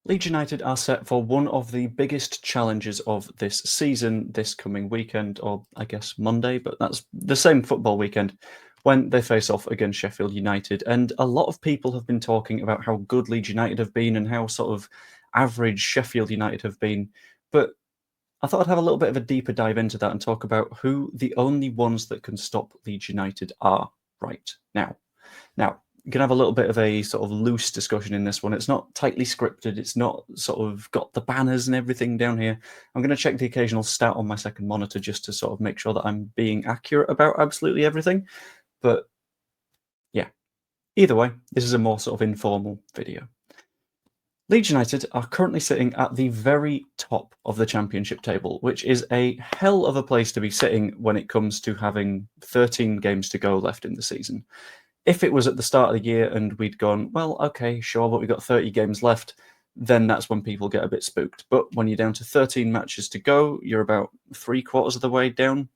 Leeds United are set for one of the biggest challenges of this season this coming weekend, or I guess Monday, but that's the same football weekend, when they face off against Sheffield United. And a lot of people have been talking about how good Leeds United have been and how sort of average Sheffield United have been. But I thought I'd have a little bit of a deeper dive into that and talk about who the only ones that can stop Leeds United are right now. Now, you can have a little bit of a sort of loose discussion in this one. It's not tightly scripted. It's not sort of got the banners and everything down here. I'm going to check the occasional stat on my second monitor just to sort of make sure that I'm being accurate about absolutely everything. But yeah, either way, this is a more sort of informal video. Leeds United are currently sitting at the very top of the championship table, which is a hell of a place to be sitting when it comes to having 13 games to go left in the season. If it was at the start of the year and we'd gone, well, okay, sure, but we've got 30 games left, then that's when people get a bit spooked. But when you're down to 13 matches to go, you're about 3/4 of the way down.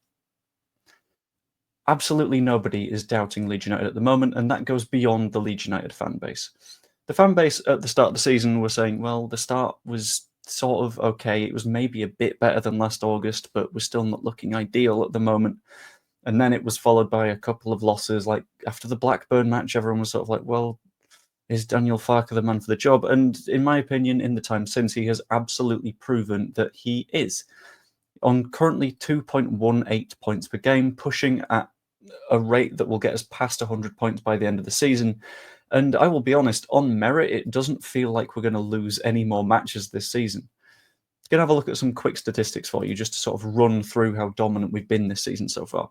Absolutely nobody is doubting Leeds United at the moment, and that goes beyond the Leeds United fan base. The fan base at the start of the season were saying, well, the start was sort of okay. It was maybe a bit better than last August, but we're still not looking ideal at the moment. And then it was followed by a couple of losses. Like after the Blackburn match, everyone was sort of like, well, is Daniel Farke the man for the job? And in my opinion, in the time since, he has absolutely proven that he is. On currently 2.18 points per game, pushing at a rate that will get us past 100 points by the end of the season. And I will be honest, on merit, it doesn't feel like we're going to lose any more matches this season. I'm going to have a look at some quick statistics for you just to sort of run through how dominant we've been this season so far.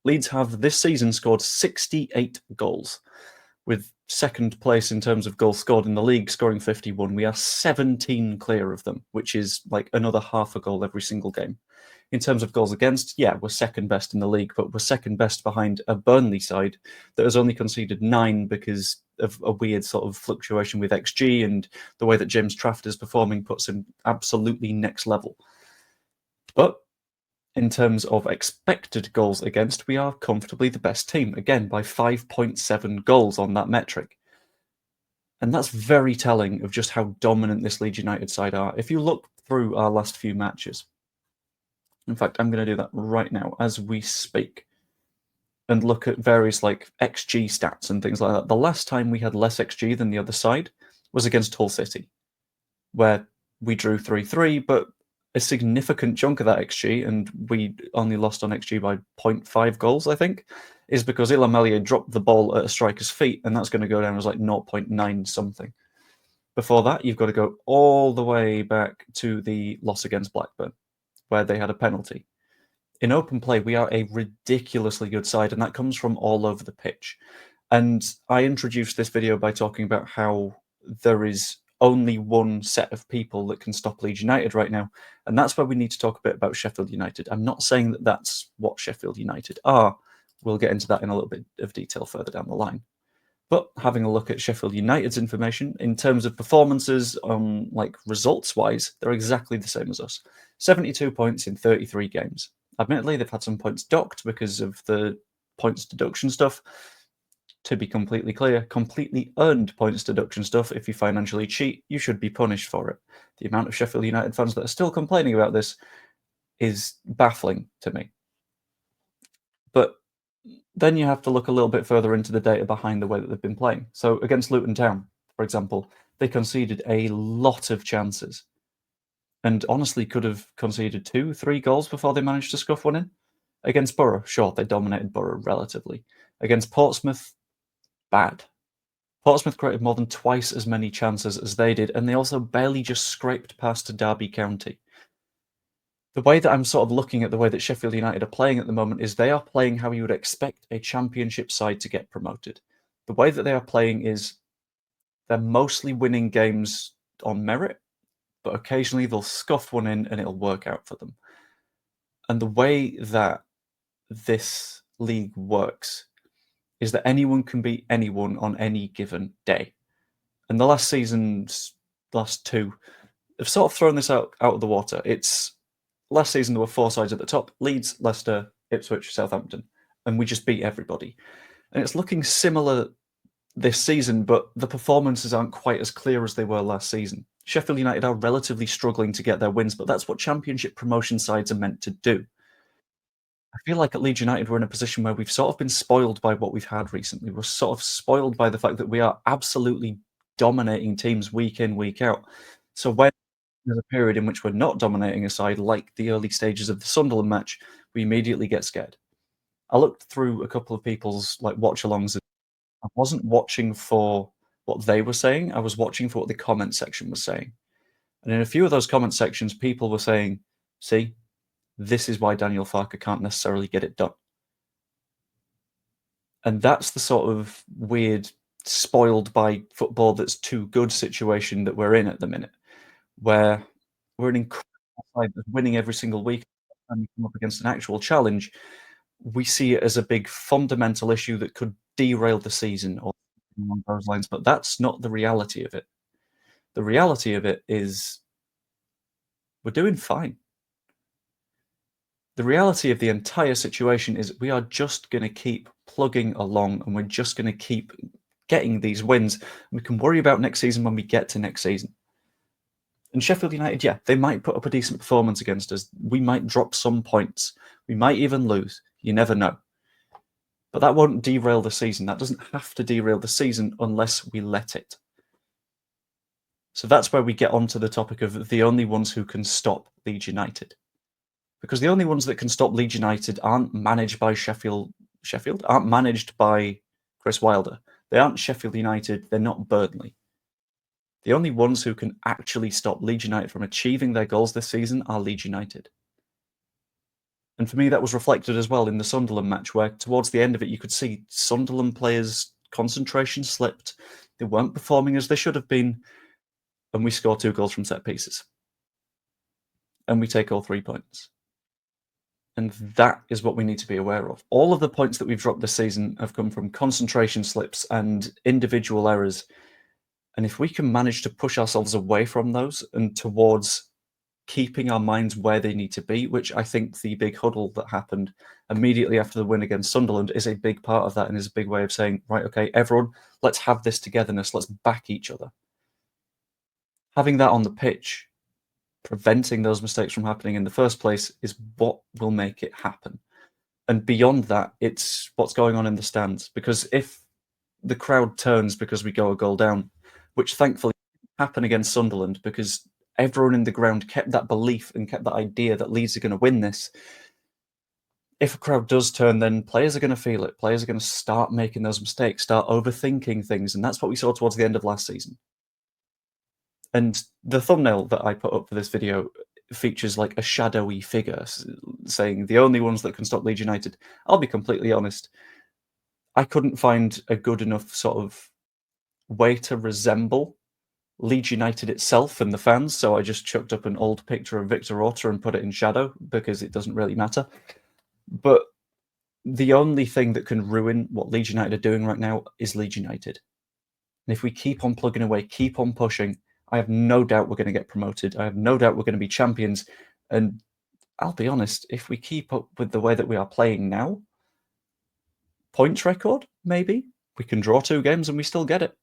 Leeds have this season scored 68 goals, with second place in terms of goals scored in the league, scoring 51. We are 17 clear of them, which is like another half a goal every single game. In terms of goals against, yeah, we're second best in the league, but we're second best behind a Burnley side that has only conceded 9 because of a weird sort of fluctuation with XG, and the way that James Trafford is performing puts him absolutely next level. But in terms of expected goals against, we are comfortably the best team, again, by 5.7 goals on that metric. And that's very telling of just how dominant this Leeds United side are. If you look through our last few matches, in fact, I'm going to do that right now as we speak, and look at various like XG stats and things like that. The last time we had less XG than the other side was against Hull City, where we drew 3-3, but a significant chunk of that XG, and we only lost on XG by 0.5 goals, I think, is because Ilham Elliott dropped the ball at a striker's feet, and that's going to go down as like 0.9 something. Before that, you've got to go all the way back to the loss against Blackburn, where they had a penalty. In open play, we are a ridiculously good side, and that comes from all over the pitch. And I introduced this video by talking about how there is only one set of people that can stop Leeds United right now, and that's where we need to talk a bit about Sheffield United. I'm not saying that that's what Sheffield United are. We'll get into that in a little bit of detail further down the line. But having a look at Sheffield United's information in terms of performances, like results-wise, they're exactly the same as us. 72 points in 33 games. Admittedly, they've had some points docked because of the points deduction stuff. To be completely clear, completely earned points deduction stuff. If you financially cheat, you should be punished for it. The amount of Sheffield United fans that are still complaining about this is baffling to me. But then you have to look a little bit further into the data behind the way that they've been playing. So against Luton Town, for example, they conceded a lot of chances, and honestly could have conceded 2-3 goals before they managed to scuff one in. Against Borough, sure, they dominated Borough relatively. Against Portsmouth, bad. Portsmouth created more than twice as many chances as they did, and they also barely just scraped past Derby County. The way that I'm sort of looking at the way that Sheffield United are playing at the moment is they are playing how you would expect a championship side to get promoted. The way that they are playing is they're mostly winning games on merit, but occasionally they'll scuff one in and it'll work out for them. And the way that this league works is that anyone can beat anyone on any given day. And the last season's last two have sort of thrown this out of the water. It's last season there were 4 sides at the top: Leeds, Leicester, Ipswich, Southampton, and we just beat everybody. And it's looking similar this season, but the performances aren't quite as clear as they were last season. Sheffield United are relatively struggling to get their wins, but that's what Championship promotion sides are meant to do. I feel like at Leeds United, we're in a position where we've sort of been spoiled by what we've had recently. We're sort of spoiled by the fact that we are absolutely dominating teams week in, week out. So when there's a period in which we're not dominating a side, like the early stages of the Sunderland match, we immediately get scared. I looked through a couple of people's like watch-alongs. I wasn't watching for what they were saying. I was watching for what the comment section was saying. And in a few of those comment sections, people were saying, see, this is why Daniel Farke can't necessarily get it done. And that's the sort of weird, spoiled by football that's too good situation that we're in at the minute, where we're an incredible side that's winning every single week and we come up against an actual challenge. We see it as a big fundamental issue that could derail the season or along those lines, but that's not the reality of it. The reality of it is we're doing fine. The reality of the entire situation is we are just going to keep plugging along and we're just going to keep getting these wins. We can worry about next season when we get to next season. And Sheffield United, yeah, they might put up a decent performance against us. We might drop some points. We might even lose. You never know. But that won't derail the season. That doesn't have to derail the season unless we let it. So that's where we get onto the topic of the only ones who can stop Leeds United. Because the only ones that can stop Leeds United aren't managed by Sheffield, aren't managed by Chris Wilder. They aren't Sheffield United. They're not Burnley. The only ones who can actually stop Leeds United from achieving their goals this season are Leeds United. And for me, that was reflected as well in the Sunderland match, where towards the end of it, you could see Sunderland players' concentration slipped. They weren't performing as they should have been. And we score 2 goals from set pieces. And we take all 3 points. And that is what we need to be aware of. All of the points that we've dropped this season have come from concentration slips and individual errors. And if we can manage to push ourselves away from those and towards keeping our minds where they need to be, which I think the big huddle that happened immediately after the win against Sunderland is a big part of that and is a big way of saying, right, okay, everyone, let's have this togetherness. Let's back each other. Having that on the pitch, preventing those mistakes from happening in the first place is what will make it happen. And beyond that, it's what's going on in the stands. Because if the crowd turns because we go a goal down, which thankfully didn't happen against Sunderland because everyone in the ground kept that belief and kept that idea that Leeds are going to win this. If a crowd does turn, then players are going to feel it. Players are going to start making those mistakes, start overthinking things. And that's what we saw towards the end of last season. And the thumbnail that I put up for this video features like a shadowy figure saying the only ones that can stop Leeds United. I'll be completely honest. I couldn't find a good enough sort of way to resemble Leeds United itself and the fans, so I just chucked up an old picture of Victor Orta and put it in shadow because it doesn't really matter. But the only thing that can ruin what Leeds United are doing right now is Leeds United. And if we keep on plugging away, keep on pushing, I have no doubt we're going to get promoted. I have no doubt we're going to be champions. And I'll be honest, if we keep up with the way that we are playing now, points record, maybe, we can draw 2 games and we still get it.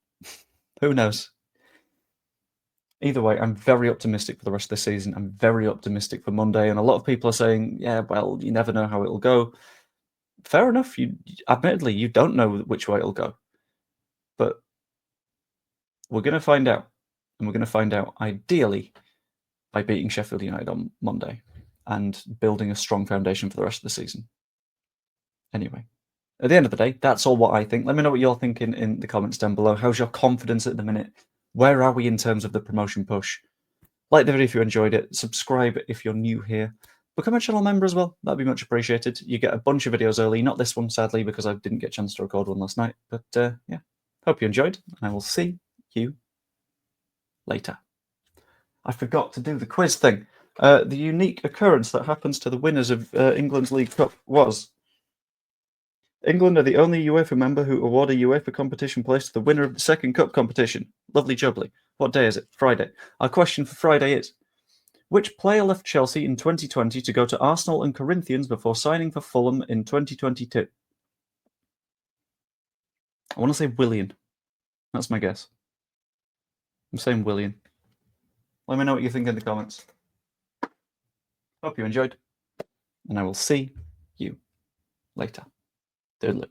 Who knows? Either way, I'm very optimistic for the rest of the season. I'm very optimistic for Monday. And a lot of people are saying, yeah, well, you never know how it'll go. Fair enough. Admittedly, you don't know which way it'll go. But we're going to find out. And we're going to find out, ideally, by beating Sheffield United on Monday and building a strong foundation for the rest of the season. Anyway, at the end of the day, that's all what I think. Let me know what you're thinking in the comments down below. How's your confidence at the minute? Where are we in terms of the promotion push? Like the video if you enjoyed it. Subscribe if you're new here. Become a channel member as well. That'd be much appreciated. You get a bunch of videos early. Not this one, sadly, because I didn't get a chance to record one last night. But yeah, hope you enjoyed. And I will see you later. I forgot to do the quiz thing. The unique occurrence that happens to the winners of England's League Cup was England are the only UEFA member who award a UEFA competition place to the winner of the second cup competition. Lovely jubbly. What day is it? Friday. Our question for Friday is, which player left Chelsea in 2020 to go to Arsenal and Corinthians before signing for Fulham in 2022? I want to say Willian. That's my guess. I'm saying Willian. Let me know what you think in the comments. Hope you enjoyed, and I will see you later. Toodaloo.